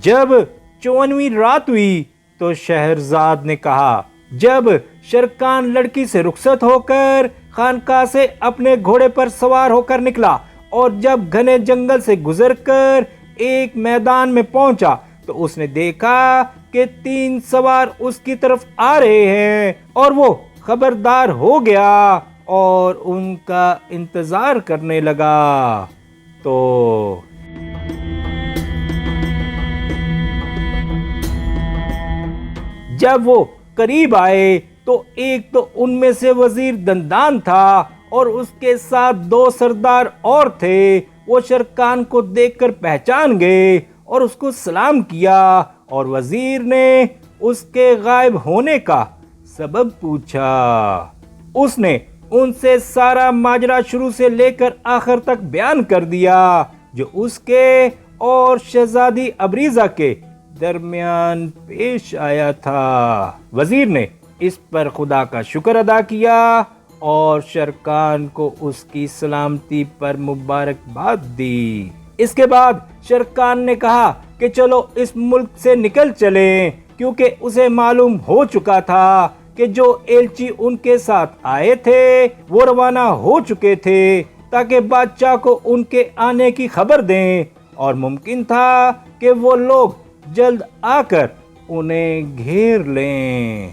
جب 54ویں رات ہوئی تو شہرزاد نے کہا، جب شرکان لڑکی سے رخصت ہو کر خانقاہ سے اپنے گھوڑے پر سوار ہو کر نکلا اور جب گھنے جنگل سے گزر کر ایک میدان میں پہنچا تو اس نے دیکھا کہ 3 سوار اس کی طرف آ رہے ہیں، اور وہ خبردار ہو گیا اور ان کا انتظار کرنے لگا۔ تو جب وہ قریب آئے تو ایک تو ان میں سے وزیر دندان تھا اور اس کے ساتھ 2 سردار اور تھے۔ وہ شرکان کو دیکھ کر پہچان گئے اور اس کو سلام کیا، اور وزیر نے اس کے غائب ہونے کا سبب پوچھا۔ اس نے ان سے سارا ماجرا شروع سے لے کر آخر تک بیان کر دیا جو اس کے اور شہزادی ابریزہ کے درمیان پیش آیا تھا۔ وزیر نے اس پر خدا کا شکر ادا کیا اور شرکان کو اس کی سلامتی پر مبارکباد دی۔ اس کے بعد شرکان نے کہا کہ چلو اس ملک سے نکل چلیں، کیونکہ اسے معلوم ہو چکا تھا کہ جو ایلچی ان کے ساتھ آئے تھے وہ روانہ ہو چکے تھے تاکہ بادشاہ کو ان کے آنے کی خبر دیں، اور ممکن تھا کہ وہ لوگ جلد آ کر انہیں گھیر لیں۔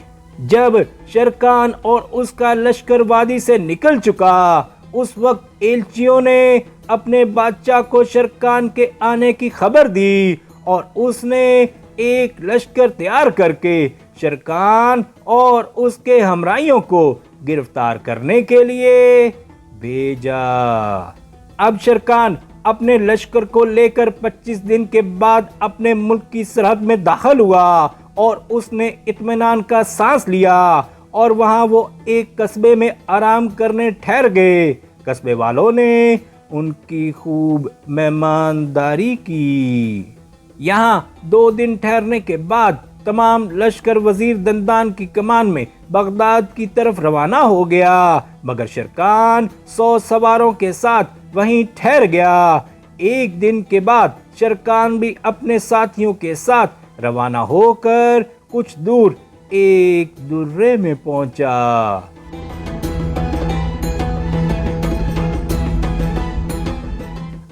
جب شرکان اور اس کا لشکر وادی سے نکل چکا، اس وقت ایلچیوں نے اپنے بادشاہ کو شرکان کے آنے کی خبر دی، اور اس نے ایک لشکر تیار کر کے شرکان اور اس کے ہمراہیوں کو گرفتار کرنے کے لیے بھیجا۔ اب شرکان اپنے لشکر کو لے کر 25 دن کے بعد اپنے ملک کی سرحد میں داخل ہوا، اور اس نے اطمینان کا سانس لیا، اور وہاں وہ ایک قصبے میں آرام کرنے ٹھہر گئے۔ قصبے والوں نے ان کی خوب مہمانداری کی۔ یہاں 2 دن ٹھہرنے کے بعد تمام لشکر وزیر دندان کی کمان میں بغداد کی طرف روانہ ہو گیا، مگر شرکان 100 سواروں کے ساتھ وہیں ٹھہر گیا۔ 1 دن کے بعد شرکان بھی اپنے ساتھیوں کے ساتھ روانہ ہو کر کچھ دور ایک درے میں پہنچا۔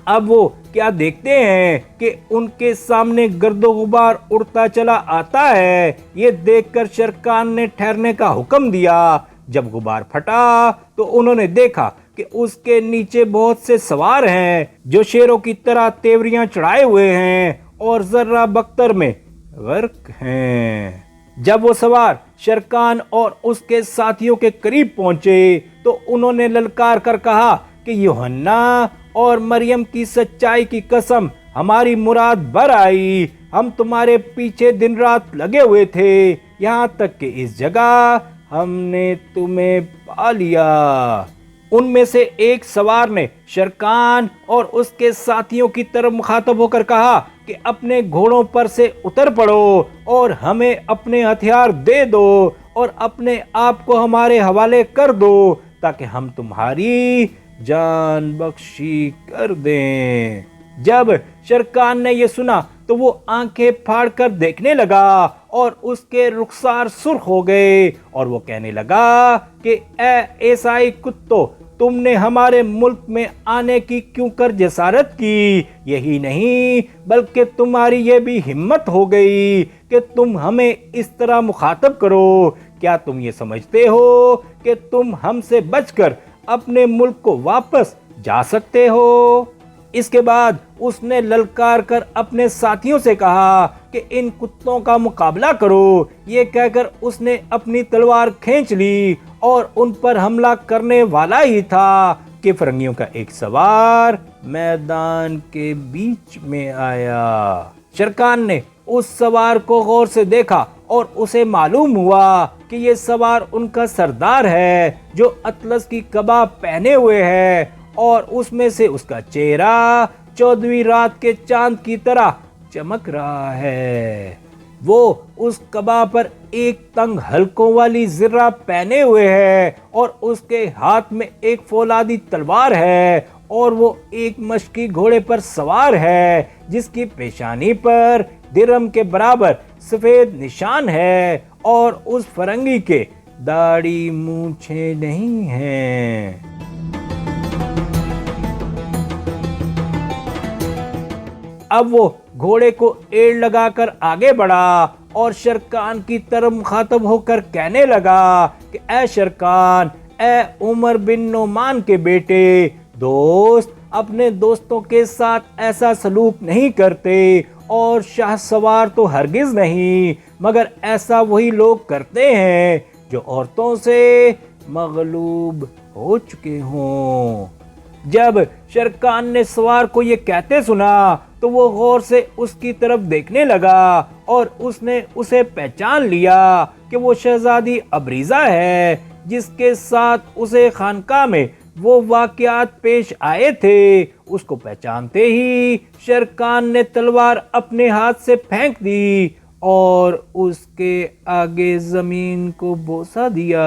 اب وہ کیا دیکھتے ہیں کہ ان کے سامنے گرد و غبار اڑتا چلا آتا ہے۔ یہ دیکھ کر شرکان نے ٹھہرنے کا حکم دیا۔ جب غبار پھٹا تو انہوں نے دیکھا کہ اس کے نیچے بہت سے سوار ہیں جو شیروں کی طرح تیوریاں چڑھائے ہوئے ہیں اور ذرہ بختر میں غرق ہیں۔ جب وہ سوار شرکان اور اس کے ساتھیوں کے قریب پہنچے تو انہوں نے للکار کر کہا کہ یوحنا اور مریم کی سچائی کی قسم، ہماری مراد بر آئی، ہم تمہارے پیچھے دن رات لگے ہوئے تھے، یہاں تک کہ اس جگہ ہم نے تمہیں پا لیا۔ ان میں سے ایک سوار نے شرکان اور اس کے ساتھیوں کی طرف مخاطب ہو کر کہا کہ اپنے گھوڑوں پر سے اتر پڑو اور ہمیں اپنے ہتھیار دے دو اور اپنے آپ کو ہمارے حوالے کر دو تاکہ ہم تمہاری جان بخشی کر دیں۔ جب شرکان نے یہ سنا تو وہ آنکھیں پھاڑ کر دیکھنے لگا اور اس کے رخسار سرخ ہو گئے، اور وہ کہنے لگا کہ اے عیسائی کتو، تم نے ہمارے ملک میں آنے کی کیوں کر جسارت کی؟ یہی نہیں بلکہ تمہاری یہ بھی ہمت ہو گئی کہ تم ہمیں اس طرح مخاطب کرو۔ کیا تم یہ سمجھتے ہو کہ تم ہم سے بچ کر اپنے ملک کو واپس جا سکتے ہو؟ اس کے بعد اس نے للکار کر اپنے ساتھیوں سے کہا کہ ان کتوں کا مقابلہ کرو۔ یہ کہہ کر اس نے اپنی تلوار کھینچ لی اور ان پر حملہ کرنے والا ہی تھا کہ فرنگیوں کا ایک سوار میدان کے بیچ میں آیا۔ شرکان نے اس سوار کو غور سے دیکھا اور اسے معلوم ہوا کہ یہ سوار ان کا سردار ہے جو اطلس کی قبا پہنے ہوئے ہے، اور اس میں سے اس کا چہرہ 14ویں رات کے چاند کی طرح چمک رہا ہے۔ وہ اس قبا پر ایک تنگ حلقوں والی زرہ پہنے ہوئے ہے اور اس کے ہاتھ میں ایک فولادی تلوار ہے، اور وہ ایک مشکی گھوڑے پر سوار ہے جس کی پیشانی پر درہم کے برابر سفید نشان ہے اور اس فرنگی کے داڑھی مونچھیں نہیں ہیں۔ اب وہ گھوڑے کو ایڑ لگا کر آگے بڑھا اور شرکان کی طرف مخاطب ہو کر کہنے لگا کہ اے شرکان، اے عمر بن نعمان کے بیٹے، دوست اپنے دوستوں کے ساتھ ایسا سلوک نہیں کرتے، اور شاہ سوار تو ہرگز نہیں، مگر ایسا وہی لوگ کرتے ہیں جو عورتوں سے مغلوب ہو چکے ہوں۔ جب شرکان نے سوار کو یہ کہتے سنا تو وہ غور سے اس کی طرف دیکھنے لگا اور اس نے اسے پہچان لیا کہ وہ شہزادی ابریزہ ہے جس کے ساتھ اسے خانقاہ میں وہ واقعات پیش آئے تھے۔ اس کو پہچانتے ہی شرکان نے تلوار اپنے ہاتھ سے پھینک دی اور اس کے آگے زمین کو بوسہ دیا۔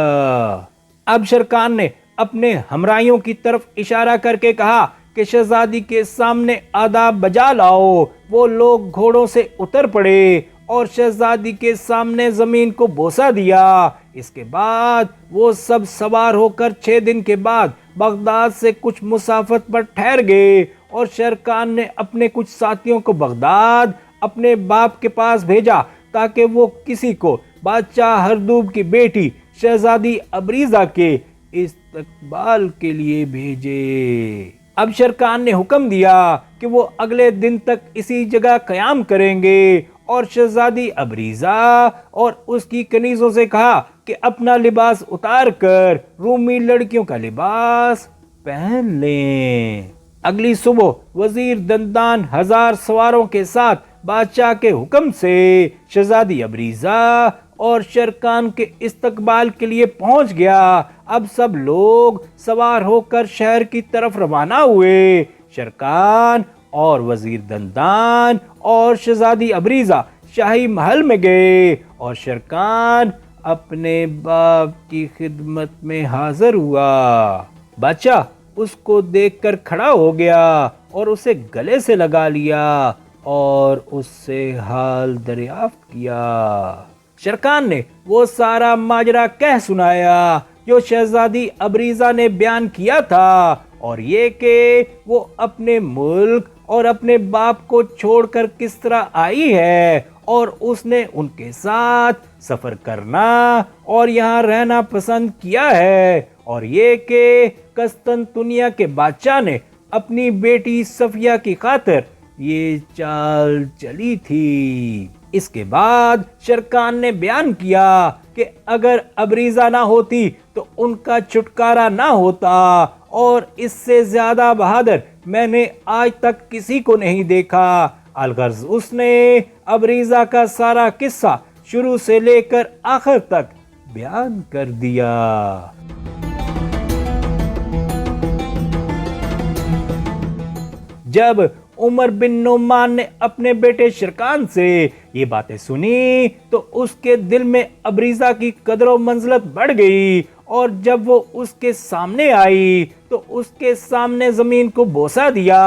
اب شرکان نے اپنے ہمراہیوں کی طرف اشارہ کر کے کہا کہ شہزادی کے سامنے آداب بجا لاؤ۔ وہ لوگ گھوڑوں سے اتر پڑے اور شہزادی کے سامنے زمین کو بوسہ دیا۔ اس کے بعد وہ سب سوار ہو کر 6 دن کے بعد بغداد سے کچھ مسافت پر ٹھہر گئے، اور شرکان نے اپنے کچھ ساتھیوں کو بغداد اپنے باپ کے پاس بھیجا تاکہ وہ کسی کو بادشاہ ہردوب کی بیٹی شہزادی ابریزہ کے استقبال کے لیے بھیجے۔ اب شرکان نے حکم دیا کہ وہ اگلے دن تک اسی جگہ قیام کریں گے، اور شہزادی ابریزہ اور اس کی کنیزوں سے کہا کہ اپنا لباس اتار کر رومی لڑکیوں کا لباس پہن لیں۔ اگلی صبح وزیر دندان 1000 سواروں کے ساتھ بادشاہ کے حکم سے شہزادی ابریزہ اور شرکان کے استقبال کے لیے پہنچ گیا۔ اب سب لوگ سوار ہو کر شہر کی طرف روانہ ہوئے۔ شرکان اور وزیر دندان اور شہزادی ابریزہ شاہی محل میں گئے، اور شرکان اپنے باپ کی خدمت میں حاضر ہوا۔ بادشاہ اس کو دیکھ کر کھڑا ہو گیا اور اسے گلے سے لگا لیا اور اس سے حال دریافت کیا۔ شرکان نے وہ سارا ماجرا کہہ سنایا جو شہزادی ابریزہ نے بیان کیا تھا، اور یہ کہ وہ اپنے ملک اور اپنے باپ کو چھوڑ کر کس طرح آئی ہے، اور اس نے ان کے ساتھ سفر کرنا اور یہاں رہنا پسند کیا ہے، اور یہ کہ قسطنطنیہ کے بادشاہ نے اپنی بیٹی صفیہ کی خاطر یہ چال چلی تھی۔ اس کے بعد شرکان نے بیان کیا کہ اگر ابریزہ نہ ہوتی تو ان کا چھٹکارا نہ ہوتا، اور اس سے زیادہ بہادر میں نے آج تک کسی کو نہیں دیکھا۔ الغرض اس نے ابریزہ کا سارا قصہ شروع سے لے کر آخر تک بیان کر دیا۔ جب عمر بن نعمان نے اپنے بیٹے شرکان سے یہ باتیں سنی تو اس کے دل میں ابریزہ کی قدر و منزلت بڑھ گئی، اور جب وہ اس کے سامنے آئی تو اس کے سامنے زمین کو بوسہ دیا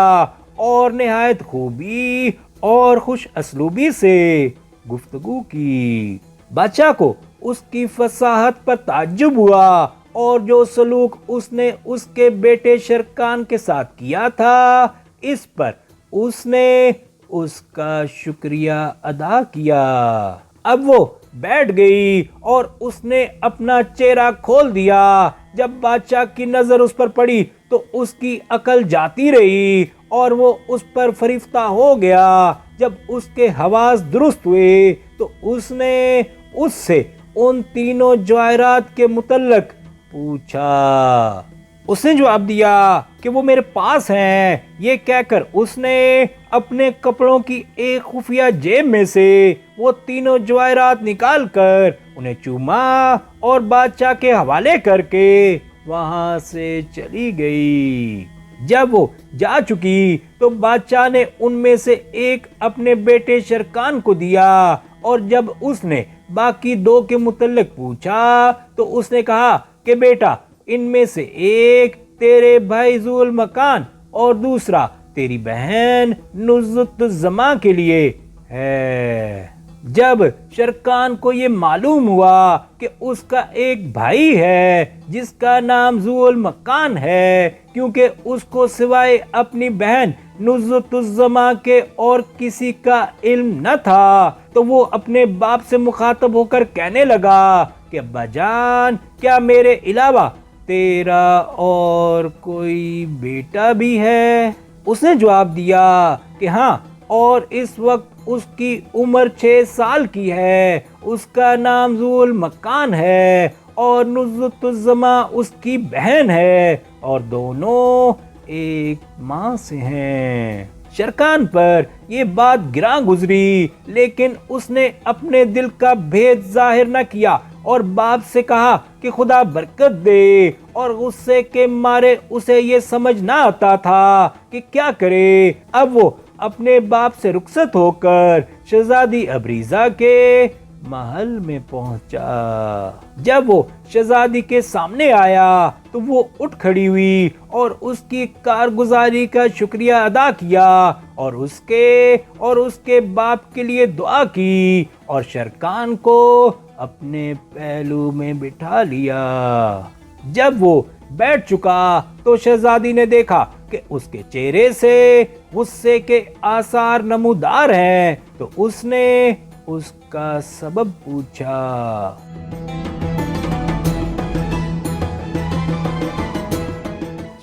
اور نہایت خوبی اور خوش اسلوبی سے گفتگو کی۔ بادشاہ کو اس کی فصاحت پر تعجب ہوا، اور جو سلوک اس نے اس کے بیٹے شرکان کے ساتھ کیا تھا اس پر اس نے اس کا شکریہ ادا کیا۔ اب وہ بیٹھ گئی اور اس نے اپنا چہرہ کھول دیا۔ جب بادشاہ کی نظر اس پر پڑی تو اس کی عقل جاتی رہی اور وہ اس پر فریفتہ ہو گیا۔ جب اس کے حواس درست ہوئے تو اس نے اس سے ان تینوں جواہرات کے متعلق پوچھا۔ اس نے جواب دیا کہ وہ میرے پاس ہیں۔ یہ کہہ کر اس نے اپنے کپڑوں کی ایک خفیہ جیب میں سے وہ تینوں جواہرات نکال کر انہیں چوما اور بادشاہ کے حوالے کر کے وہاں سے چلی گئی۔ جب وہ جا چکی تو بادشاہ نے ان میں سے ایک اپنے بیٹے شرکان کو دیا، اور جب اس نے باقی 2 کے متعلق پوچھا تو اس نے کہا کہ بیٹا ان میں سے ایک تیرے بھائی ذوالمکان اور دوسرا تیری بہن نزت زماں کے لیے ہے۔ جب شرکان کو یہ معلوم ہوا کہ اس کا ایک بھائی ہے جس کا نام ذو المکان ہے، کیونکہ اس کو سوائے اپنی بہن نزت الزماں کے اور کسی کا علم نہ تھا، تو وہ اپنے باپ سے مخاطب ہو کر کہنے لگا کہ ابا جان، کیا میرے علاوہ تیرا اور کوئی بیٹا بھی ہے؟ اس نے جواب دیا کہ ہاں، اور اس وقت اس کی عمر 6 سال کی ہے، اس کا نام ذو المکان ہے اور نزت الزماں اس کی بہن ہے، اور دونوں ایک ماں سے ہیں۔ شرکان پر یہ بات گراں گزری، لیکن اس نے اپنے دل کا بھید ظاہر نہ کیا اور باپ سے کہا کہ خدا برکت دے، اور غصے کے مارے اسے یہ سمجھ نہ آتا تھا کہ کیا کرے۔ اب وہ اپنے باپ سے رخصت ہو کر شہزادی ابریزہ کے محل میں پہنچا۔ جب وہ شہزادی کے سامنے آیا تو وہ اٹھ کھڑی ہوئی اور اس کی کارگزاری کا شکریہ ادا کیا، اور اس کے باپ کے لیے دعا کی، اور شرکان کو اپنے پہلو میں بٹھا لیا۔ جب وہ بیٹھ چکا تو شہزادی نے دیکھا کہ اس کے چہرے سے غصے کے آثار نمودار ہیں، تو اس نے اس کا سبب پوچھا۔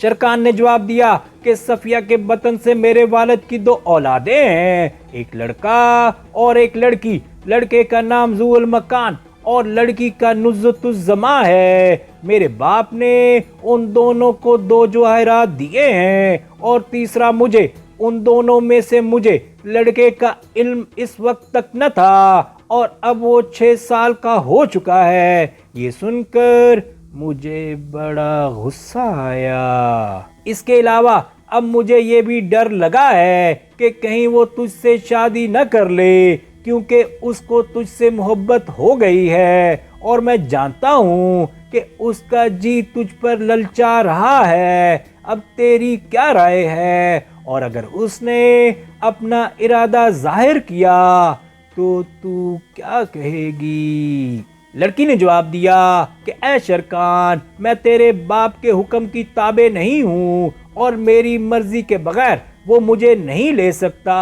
شرکان نے جواب دیا کہ صفیہ کے بطن سے میرے والد کی 2 اولادیں ہیں، ایک لڑکا اور ایک لڑکی۔ لڑکے کا نام ذو المکان اور لڑکی کا نزت الزماں ہے۔ میرے باپ نے ان دونوں کو 2 جواہرات دیے ہیں، اور تیسرا مجھے۔ ان دونوں میں سے مجھے لڑکے کا علم اس وقت تک نہ تھا، اور اب وہ 6 سال کا ہو چکا ہے۔ یہ سن کر مجھے بڑا غصہ آیا۔ اس کے علاوہ اب مجھے یہ بھی ڈر لگا ہے کہ کہیں وہ تجھ سے شادی نہ کر لے، کیونکہ اس کو تجھ سے محبت ہو گئی ہے، اور میں جانتا ہوں کہ اس کا جی تجھ پر للچا رہا ہے۔ اب تیری کیا رائے ہے؟ اور اگر اس نے اپنا ارادہ ظاہر کیا تو تو کیا کہے گی؟ لڑکی نے جواب دیا کہ اے شرکان، میں تیرے باپ کے حکم کی تابع نہیں ہوں، اور میری مرضی کے بغیر وہ مجھے نہیں لے سکتا،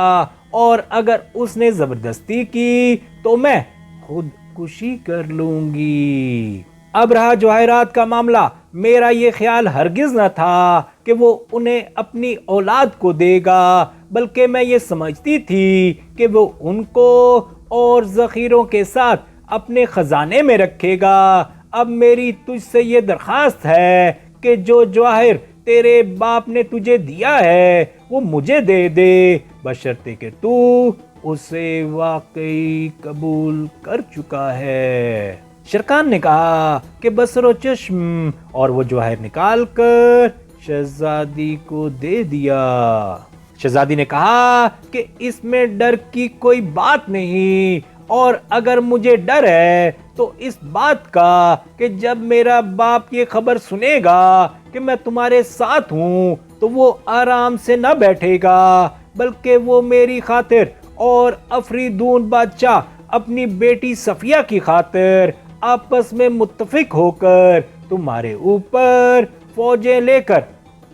اور اگر اس نے زبردستی کی تو میں خودکشی کر لوں گی۔ اب رہا جواہرات کا معاملہ، میرا یہ خیال ہرگز نہ تھا کہ وہ انہیں اپنی اولاد کو دے گا، بلکہ میں یہ سمجھتی تھی کہ وہ ان کو اور ذخیروں کے ساتھ اپنے خزانے میں رکھے گا۔ اب میری تجھ سے یہ درخواست ہے کہ جو جواہر تیرے باپ نے تجھے دیا ہے وہ مجھے دے دے، بشرطے کہ تو اسے واقعی قبول کر چکا ہے۔ شرکان نے کہا کہ بصر و چشم، اور وہ جواہر نکال کر شہزادی کو دے دیا۔ شہزادی نے کہا کہ اس میں ڈر کی کوئی بات نہیں، اور اگر مجھے ڈر ہے تو اس بات کا کہ جب میرا باپ یہ خبر سنے گا کہ میں تمہارے ساتھ ہوں تو وہ آرام سے نہ بیٹھے گا، بلکہ وہ میری خاطر اور افریدون بادشاہ اپنی بیٹی صفیہ کی خاطر آپس میں متفق ہو کر تمہارے اوپر فوجیں لے کر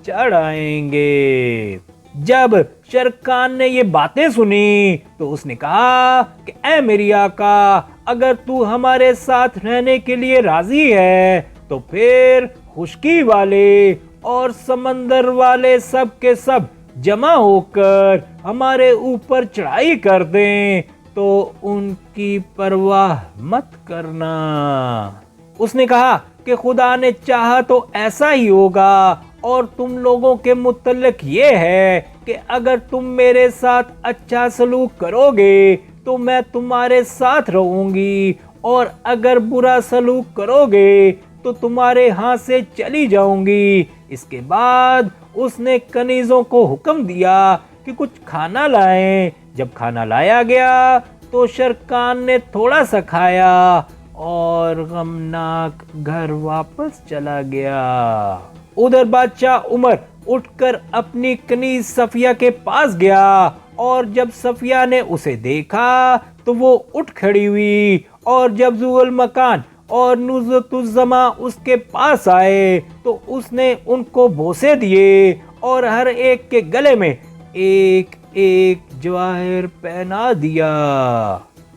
چڑھ آئیں گے۔ جب شرکان نے یہ باتیں سنی تو اس نے کہا کہ اے میری آقا، اگر تو ہمارے ساتھ رہنے کے لیے راضی ہے تو پھر خشکی والے اور سمندر والے سب کے سب جمع ہو کر ہمارے اوپر چڑھائی کر دیں، تو ان کی پرواہ مت کرنا۔ اس نے کہا کہ خدا نے چاہا تو ایسا ہی ہوگا، اور تم لوگوں کے متعلق یہ ہے کہ اگر تم میرے ساتھ اچھا سلوک کرو گے تو میں تمہارے ساتھ رہوں گی، اور اگر برا سلوک کرو گے تو تمہارے ہاں سے چلی جاؤں گی۔ اس کے بعد اس نے کنیزوں کو حکم دیا کہ کچھ کھانا لائیں۔ جب کھانا لایا گیا تو شرکان نے تھوڑا سا کھایا اور غمناک گھر واپس چلا گیا۔ ادھر بادشاہ عمر اٹھ کر اپنی کنیز صفیہ کے پاس گیا اور جب صفیہ نے اسے دیکھا تو وہ اٹھ کھڑی ہوئی، اور جب ذو المکان اور نزہت الزما اس کے پاس آئے تو اس نے ان کو بوسے دیے اور ہر ایک کے گلے میں ایک ایک جواہر پہنا دیا۔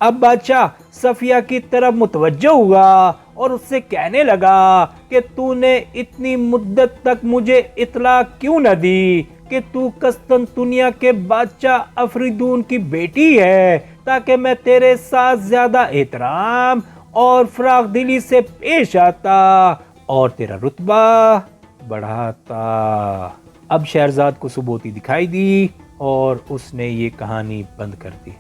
اب بادشاہ صفیہ کی طرف متوجہ ہوا اور اس سے کہنے لگا کہ تو نے اتنی مدت تک مجھے اطلاع کیوں نہ دی کہ تو قسطنطنیہ کے بادشاہ افریدون کی بیٹی ہے، تاکہ میں تیرے ساتھ زیادہ احترام اور فراخ دلی سے پیش آتا اور تیرا رتبہ بڑھاتا۔ اب شہرزاد کو سبوتی دکھائی دی اور اس نے یہ کہانی بند کر دی۔